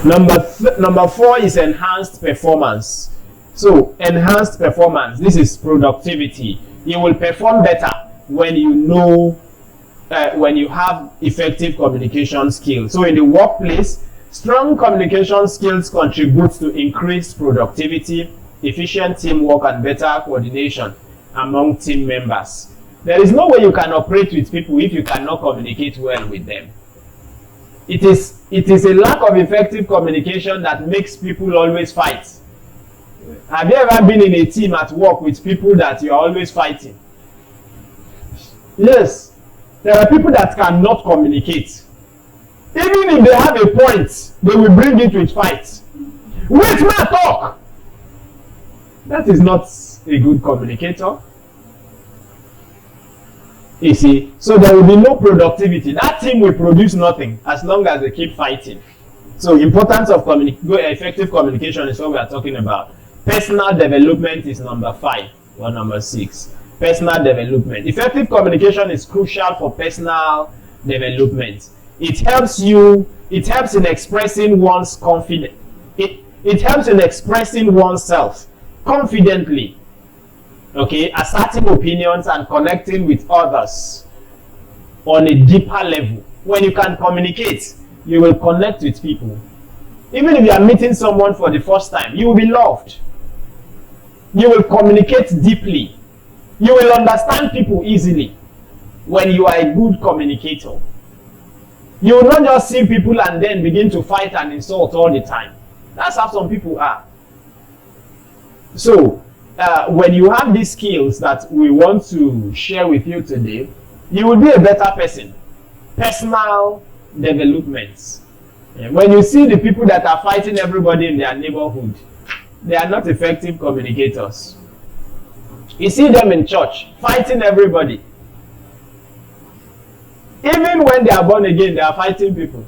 Number 4 is enhanced performance. So enhanced performance, this is productivity. You will perform better when you know, when you have effective communication skills. So in the workplace, strong communication skills contribute to increased productivity, efficient teamwork, and better coordination among team members. There is no way you can operate with people if you cannot communicate well with them. It is a lack of effective communication that makes people always fight. Have you ever been in a team at work with people that you are always fighting? Yes, there are people that cannot communicate. Even if they have a point, they will bring it with fight. Wait, man, talk! That is not a good communicator. You see, so there will be no productivity. That team will produce nothing as long as they keep fighting. So importance of effective communication is what we are talking about. Personal development is number 5 or number 6. Personal development. Effective communication is crucial for personal development. It helps in expressing one's confidence. It helps in expressing oneself confidently. Okay, asserting opinions and connecting with others on a deeper level. When you can communicate, you will connect with people. Even if you are meeting someone for the first time, you will be loved. You will communicate deeply. You will understand people easily when you are a good communicator. You will not just see people and then begin to fight and insult all the time. That's how some people are. So, when you have these skills that we want to share with you today, you will be a better person. Personal development. When you see the people that are fighting everybody in their neighborhood, they are not effective communicators. You see them in church, fighting everybody. Even when they are born again, they are fighting people.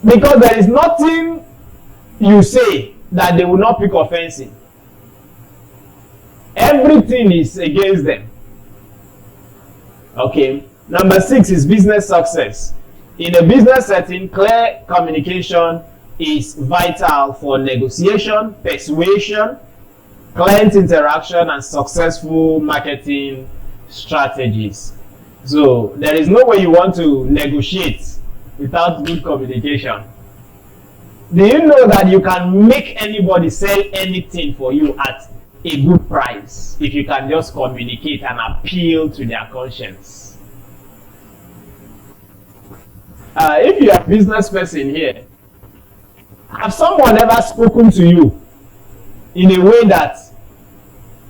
Because there is nothing you say that they will not pick offense in. Everything is against them. Okay. Number 6 is business success. In a business setting, clear communication is vital for negotiation, persuasion, client interaction, and successful marketing strategies. So there is no way you want to negotiate without good communication. Do you know that you can make anybody sell anything for you at a good price if you can just communicate and appeal to their conscience? If you are a business person here, have someone ever spoken to you in a way that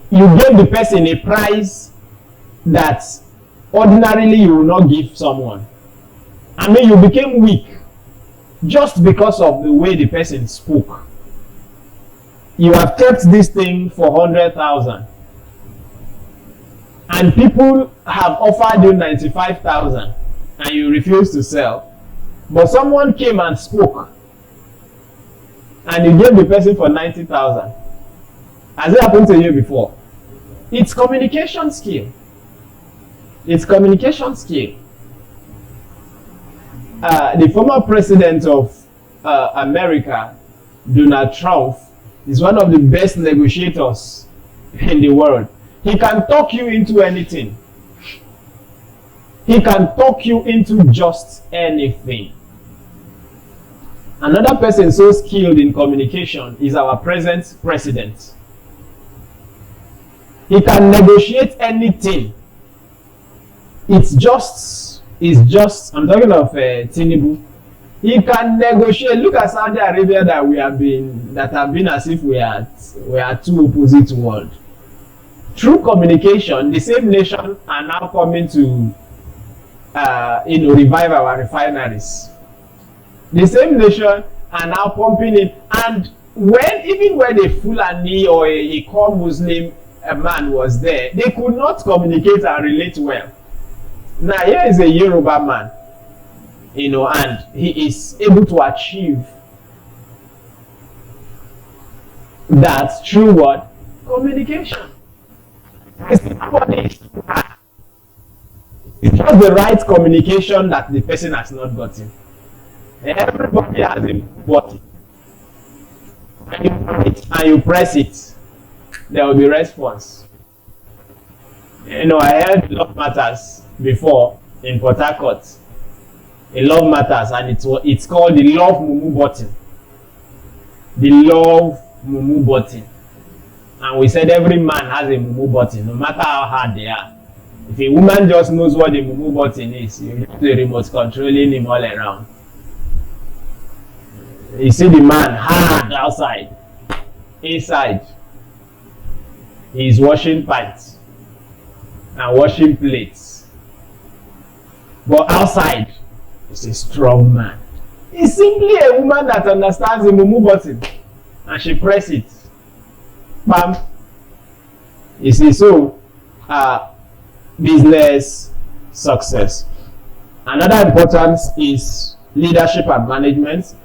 you gave the person a price that ordinarily you will not give someone? I mean, you became weak just because of the way the person spoke. You have kept this thing for 100,000 and people have offered you 95,000 and you refuse to sell, but someone came and spoke and you gave the person for 90,000. Has it happened to you before? It's communication skill. It's communication skill. The former president of America, Donald Trump, is one of the best negotiators in the world. He can talk you into anything. He can talk you into just anything. Another person so skilled in communication is our present president. He can negotiate anything. It's just, I'm talking of Tinubu. He can negotiate. Look at Saudi Arabia that have been as if we are two opposite worlds. Through communication, the same nation are now coming to revive our refineries. The same nation are now pumping in, and even when a Fulani or a core Muslim man was there, they could not communicate and relate well. Now here is a Yoruba man, and he is able to achieve that through what? Communication. It's just the right communication that the person has not gotten. Everybody has a button. And you press it, there will be response. You know, I heard Love Matters before in Port Harcourt. In Love Matters, and it's called the Love Mumu button. The Love Mumu button. And we said every man has a Mumu button, no matter how hard they are. If a woman just knows what the Mumu button is, you have the remote controlling him all around. You see the man hard outside. Inside, he's washing pants and washing plates. But outside, he's a strong man. He's simply a woman that understands the Mumu button. And she presses it. Bam. You see, so business success. Another importance is leadership and management.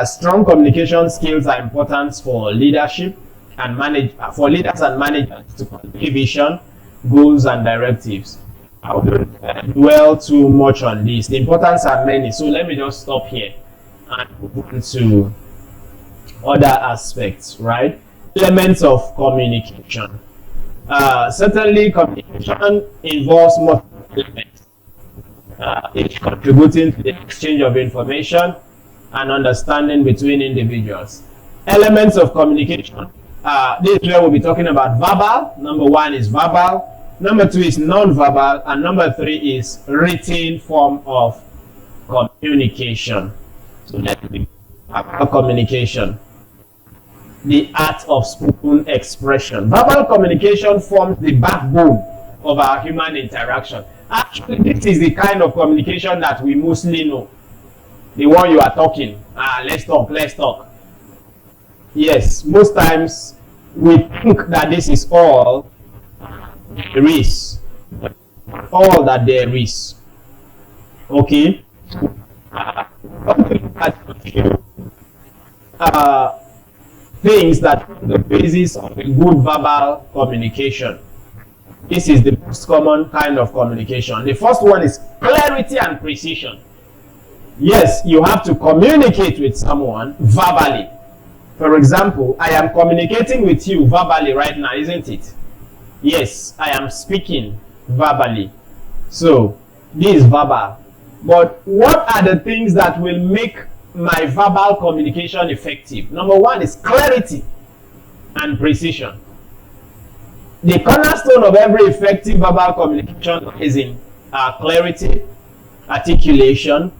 Strong communication skills are important for leadership and for leaders and managers to convey vision, goals, and directives. I won't dwell too much on this. The importance are many, so let me just stop here and move on to other aspects, right? Elements of communication. Certainly, communication involves multiple elements, each contributing to the exchange of information and understanding between individuals. Elements of communication. This is where we'll be talking about verbal. Number 1 is verbal. Number 2 is non-verbal. And number 3 is written form of communication. So let's begin. Verbal communication. The art of spoken expression. Verbal communication forms the backbone of our human interaction. Actually, this is the kind of communication that we mostly know. The one you are talking. Let's talk. Yes, most times we think that this is all there is. All that there is. Okay? Things that are the basis of a good verbal communication. This is the most common kind of communication. The first one is clarity and precision. Yes, you have to communicate with someone verbally. For example, I am communicating with you verbally right now, isn't it? Yes, I am speaking verbally. So, this is verbal. But what are the things that will make my verbal communication effective? Number 1 is clarity and precision. The cornerstone of every effective verbal communication is in clarity, articulation,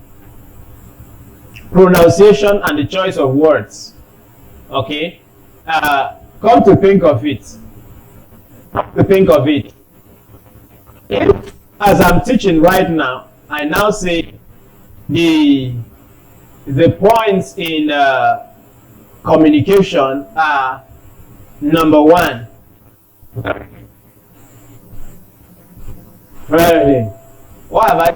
pronunciation, and the choice of words. Okay? Come to think of it. If, as I'm teaching right now, I now say the points in communication are: number 1, what have I?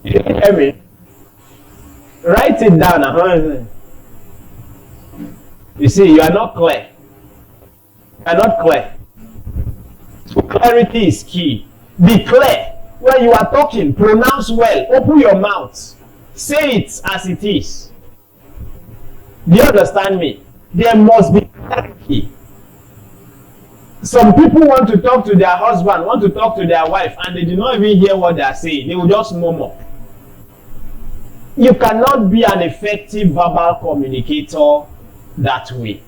You hear me? Write it down. You see, you are not clear. You are not clear. So clarity is key. Be clear. When you are talking, pronounce well. Open your mouth. Say it as it is. Do you understand me? There must be clarity. Some people want to talk to their husband, want to talk to their wife, and they do not even hear what they are saying. They will just murmur. You cannot be an effective verbal communicator that way.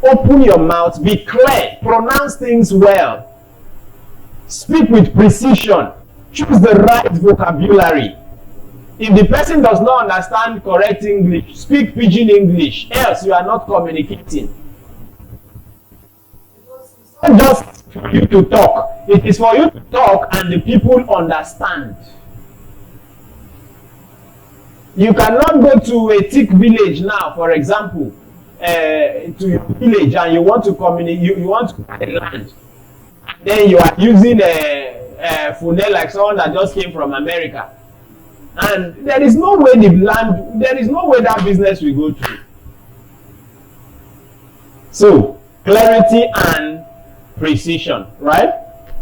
Open your mouth, be clear, pronounce things well, speak with precision, choose the right vocabulary. If the person does not understand correct English, speak pidgin English, else you are not communicating. It's not just for you to talk, it is for you to talk and the people understand. You cannot go to a thick village now, for example, to your village, and you want to communicate, you want to buy land. Then you are using a funnel like someone that just came from America. And there is no way there is no way that business will go through. So, clarity and precision, right?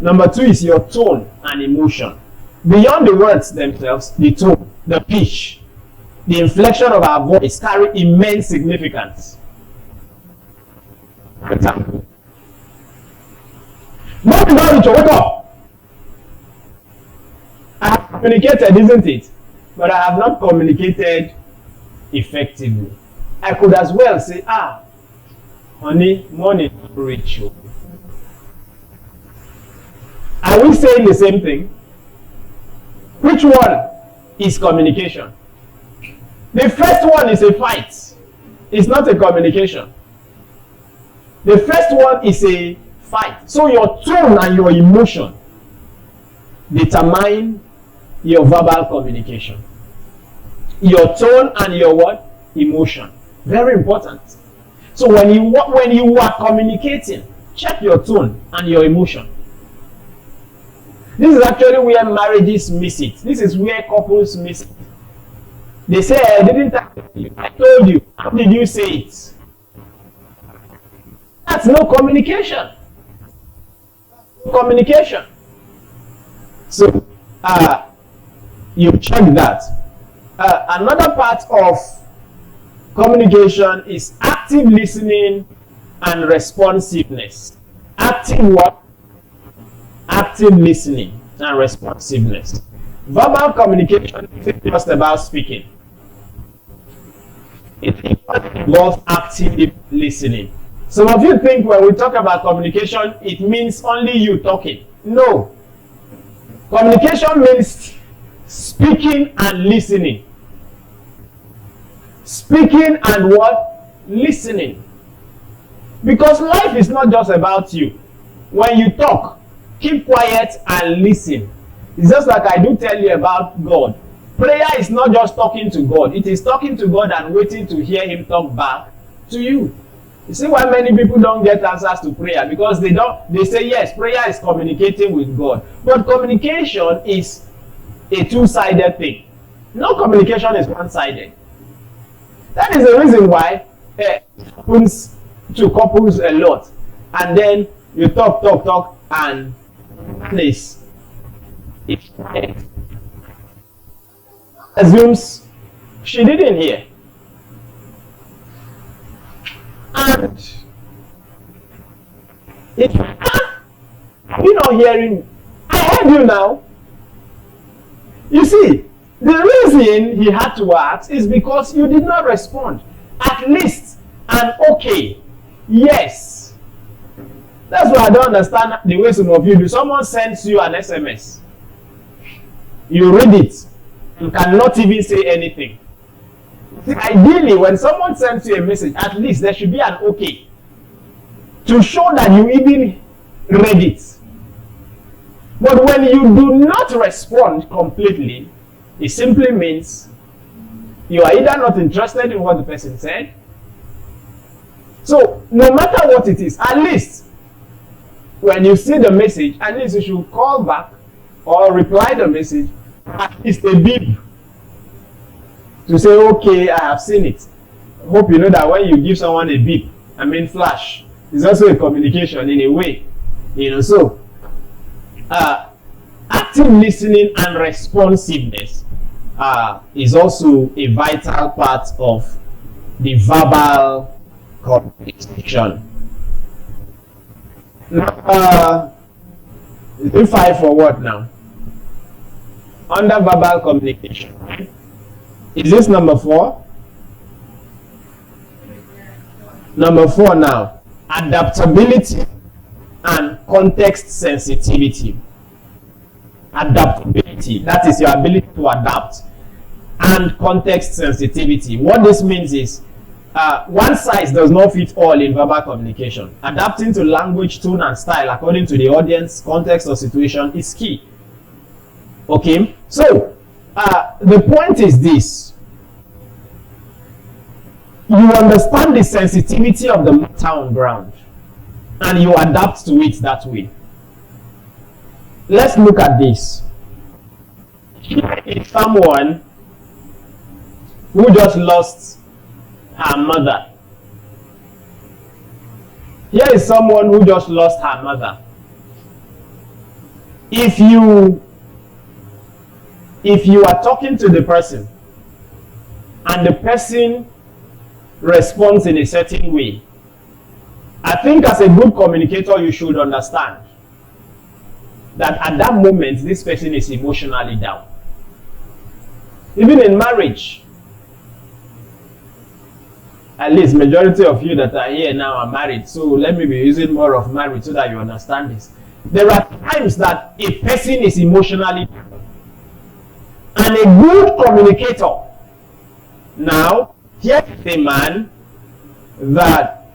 Number 2 is your tone and emotion. Beyond the words themselves, the tone. the pitch, the inflection of our voice carry immense significance. For example, morning, Richard, wake up. I have communicated, isn't it? But I have not communicated effectively. I could as well say, honey, morning, Rachel. Are we saying the same thing? Which one is communication? The first one is a fight. It's not a communication. The first one is a fight. So your tone and your emotion determine your verbal communication. Your tone and your what? Emotion. Very important. So when you are communicating, check your tone and your emotion. This is actually where marriages miss it. This is where couples miss it. They say, I didn't tell you. I told you. How did you say it? That's no communication. Communication. So, you check that. Another part of communication is active listening and responsiveness. Active what? Active listening and responsiveness. Verbal communication isn't just about speaking. It involves active listening. Some of you think when we talk about communication, it means only you talking. No. Communication means speaking and listening. Speaking and what? Listening. Because life is not just about you. When you talk, keep quiet and listen. It's just like I do tell you about God. Prayer is not just talking to God. It is talking to God and waiting to hear him talk back to you. You see why many people don't get answers to prayer? Because they say yes, prayer is communicating with God. But communication is a two-sided thing. No communication is one-sided. That is the reason why it happens to couples a lot. And then you talk, and this assumes she didn't hear. And if you're not hearing, I heard you now. You see, the reason he had to ask is because you did not respond. At least an okay, yes. That's why I don't understand the way some of you do. Someone sends you an SMS. You read it. You cannot even say anything. See, ideally, when someone sends you a message, at least there should be an okay to show that you even read it. But when you do not respond completely, it simply means you are either not interested in what the person said. So, no matter what it is, at least when you see the message, at least you should call back or reply the message, at least a beep to say, okay, I have seen it. I hope you know that when you give someone a beep, flash, it's also a communication in a way. So active listening and responsiveness is also a vital part of the verbal communication. Now, 5 for what now? Under verbal communication. Is this number 4? Number 4 now. Adaptability and context sensitivity. Adaptability, that is your ability to adapt, and context sensitivity. What this means is one size does not fit all in verbal communication. Adapting to language, tone, and style according to the audience, context, or situation is key. Okay, so the point is this: you understand the sensitivity of the matter on ground, and you adapt to it that way. Let's look at this. Here is someone who just lost her mother. Here is someone who just lost her mother. If you If you are talking to the person and the person responds in a certain way, I think as a good communicator, you should understand that at that moment, this person is emotionally down. Even in marriage, at least majority of you that are here now are married, so let me be using more of marriage so that you understand this. There are times that a person is emotionally down, and a good communicator. Now, here is a man that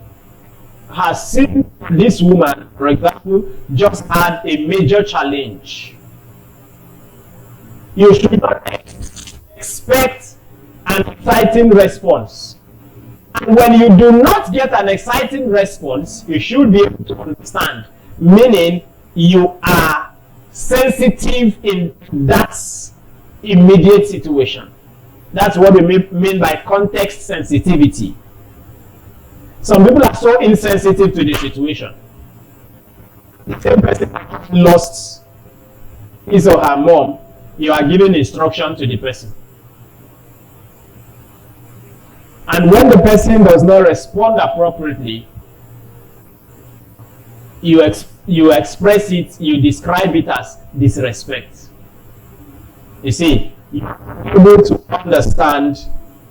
has seen this woman, for example, just had a major challenge. You should not expect an exciting response. And when you do not get an exciting response, you should be able to understand, meaning you are sensitive in that immediate situation. That's what we mean by context sensitivity. Some people are so insensitive to the situation. The same person lost his or her mom, you are giving instruction to the person. And when the person does not respond appropriately, you express it, you describe it as disrespect. You see, you're able to understand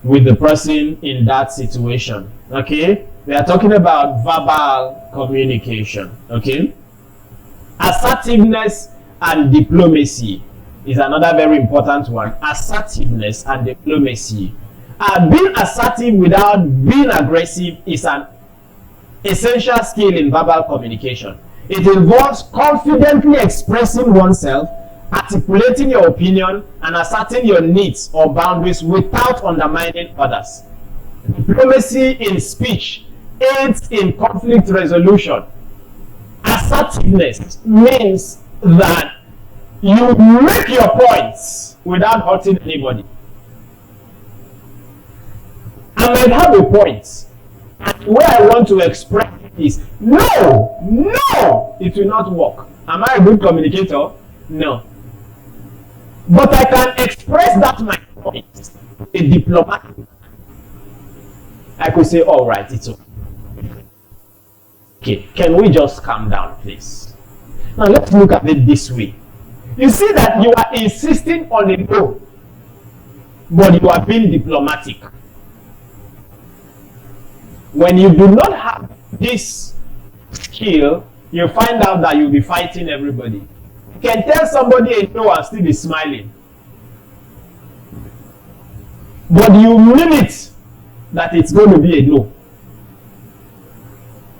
with the person in that situation. Okay? We are talking about verbal communication. Okay? Assertiveness and diplomacy is another very important one. Assertiveness and diplomacy. Being assertive without being aggressive is an essential skill in verbal communication. It involves confidently expressing oneself, articulating your opinion, and asserting your needs or boundaries without undermining others. Diplomacy in speech aids in conflict resolution. Assertiveness means that you make your points without hurting anybody. I might have a point, and where I want to express it is, no, it will not work. Am I a good communicator? No. But I can express that my point, a diplomatic. I could say, all right, it's okay. Okay, can we just calm down, please? Now let's look at it this way. You see that you are insisting on a no, but you are being diplomatic. When you do not have this skill, you find out that you'll be fighting everybody. You can tell somebody a no and still be smiling. But you mean it that it's going to be a no.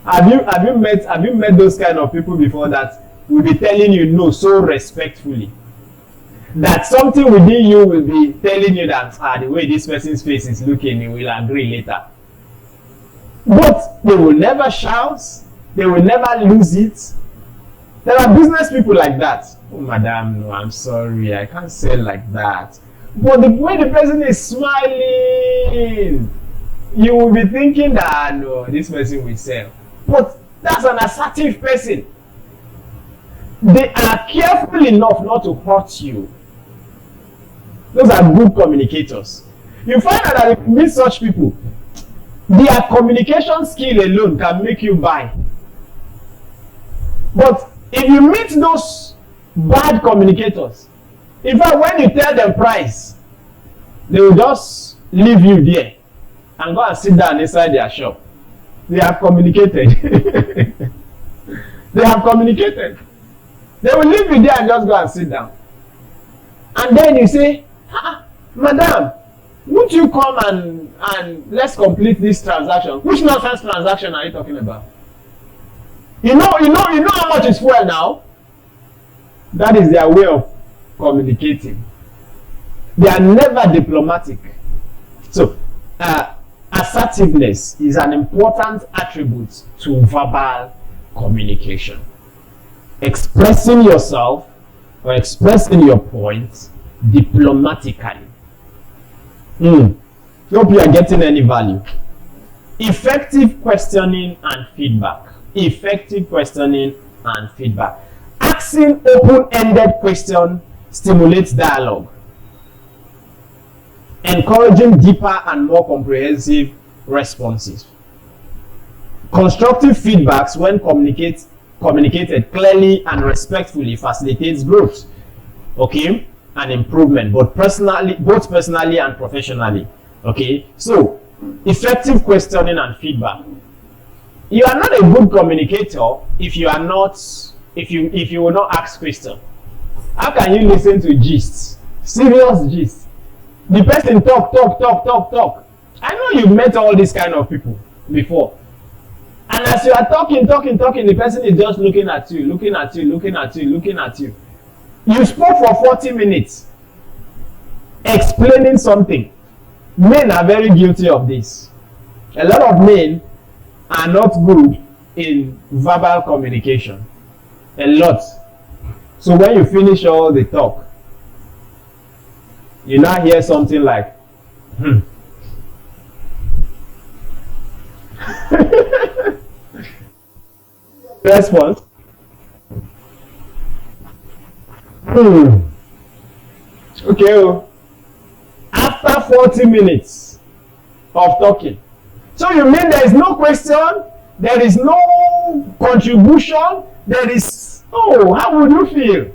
Have you met those kind of people before that will be telling you no so respectfully? That something within you will be telling you that the way this person's face is looking, you will agree later. But they will never shout, they will never lose it. There are business people like that. Oh, madam, no, I'm sorry, I can't say like that. But the way the person is smiling, you will be thinking that, no, this person will sell. But that's an assertive person. They are careful enough not to hurt you. Those are good communicators. You find out that if you meet such people, their communication skill alone can make you buy. But if you meet those bad communicators, in fact, when you tell them price, they will just leave you there and go and sit down inside their shop. They have communicated. They have communicated. They will leave you there and just go and sit down. And then you say, madam, won't you come and let's complete this transaction? Which nonsense transaction are you talking about? You know how much is fuel now? That is their way of communicating. They are never diplomatic. So, assertiveness is an important attribute to verbal communication. Expressing yourself or expressing your points diplomatically. Hope you are getting any value. Effective questioning and feedback. Effective questioning and feedback. Asking open-ended questions stimulates dialogue. encouraging deeper and more comprehensive responses. Constructive feedbacks, when communicated clearly and respectfully, facilitates growth, okay, and improvement, both personally and professionally. Okay, so effective questioning and feedback. You are not a good communicator if you will not ask questions. How can you listen to gists, serious gists? The person talk. I know you've met all these kind of people before. And as you are talking, the person is just looking at you. You spoke for 40 minutes explaining something. Men are very guilty of this. A lot of men are not good in verbal communication. A lot. So when you finish all the talk, you now hear something like, response. Okay. After 40 minutes of talking. So you mean there is no question, there is no contribution, there is, how would you feel?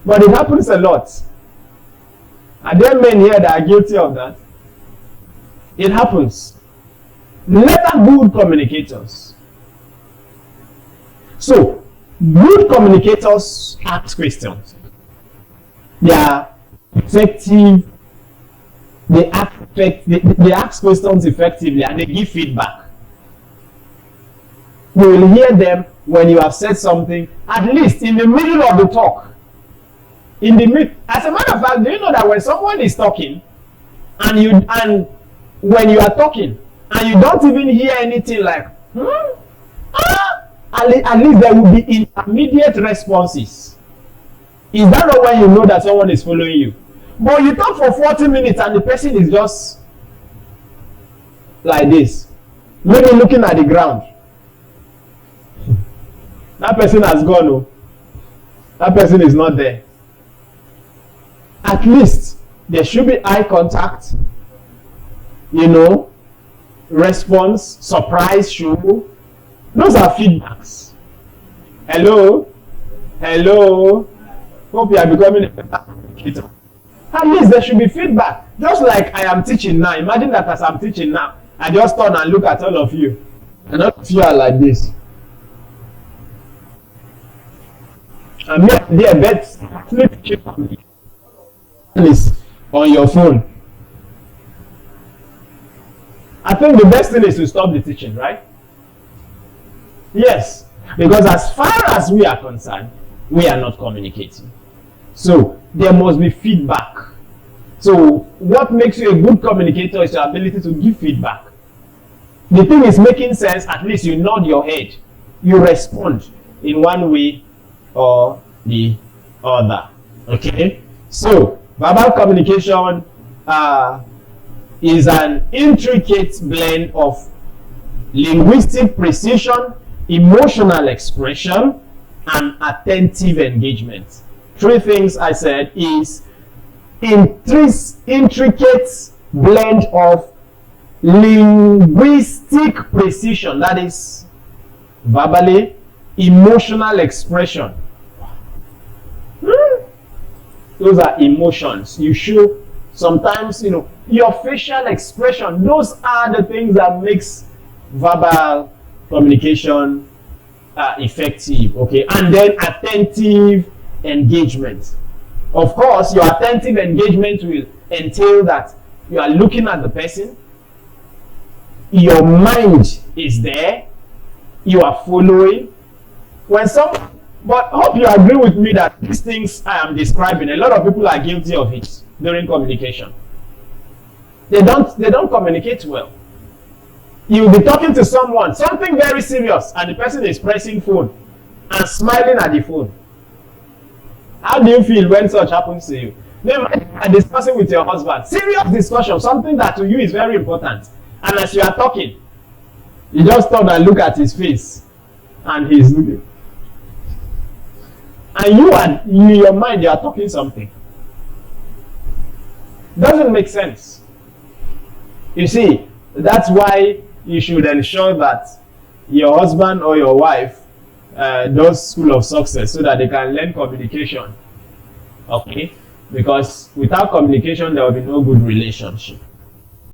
But it happens a lot. Are there men here that are guilty of that? It happens. Let are good communicators. So, good communicators ask questions. They are effective. They ask questions effectively and they give feedback. You will hear them when you have said something, at least in the middle of the talk. As a matter of fact, do you know that when someone is talking and when you are talking and you don't even hear anything like at least there will be intermediate responses. Is that not when you know that someone is following you? But you talk for 40 minutes and the person is just like this, maybe looking at the ground. That person has gone. That person is not there. At least there should be eye contact, response, surprise show. Those are feedbacks. Hello. Hope you are becoming a better communicator. At least there should be feedback. Just like I am teaching now. Imagine that as I'm teaching now, I just turn and look at all of you. And all of you are like this. And me, dear, bet on your phone. I think the best thing is to stop the teaching, right? Yes. Because as far as we are concerned, we are not communicating. So there must be feedback. So what makes you a good communicator is your ability to give feedback. The thing is making sense, at least you nod your head. You respond in one way or the other. Okay? So verbal communication is an intricate blend of linguistic precision, emotional expression, and attentive engagement. Three things I said is intricate blend of linguistic precision, that is verbally, emotional expression. Those are emotions. You show sometimes, your facial expression. Those are the things that makes verbal communication effective. Okay, and then attentive engagement. Of course, your attentive engagement will entail that you are looking at the person, your mind is there, you are following. But I hope you agree with me that these things I am describing, a lot of people are guilty of it during communication. They don't communicate well. You'll be talking to someone, something very serious, and the person is pressing phone and smiling at the phone. How do you feel when such happens to you? Then you're discussing with your husband, serious discussion, something that to you is very important. And as you are talking, you just turn and look at his face, and he's looking. And in your mind, you are talking something. Doesn't make sense. You see, that's why you should ensure that your husband or your wife does School of Success so that they can learn communication. Okay? Because without communication, there will be no good relationship.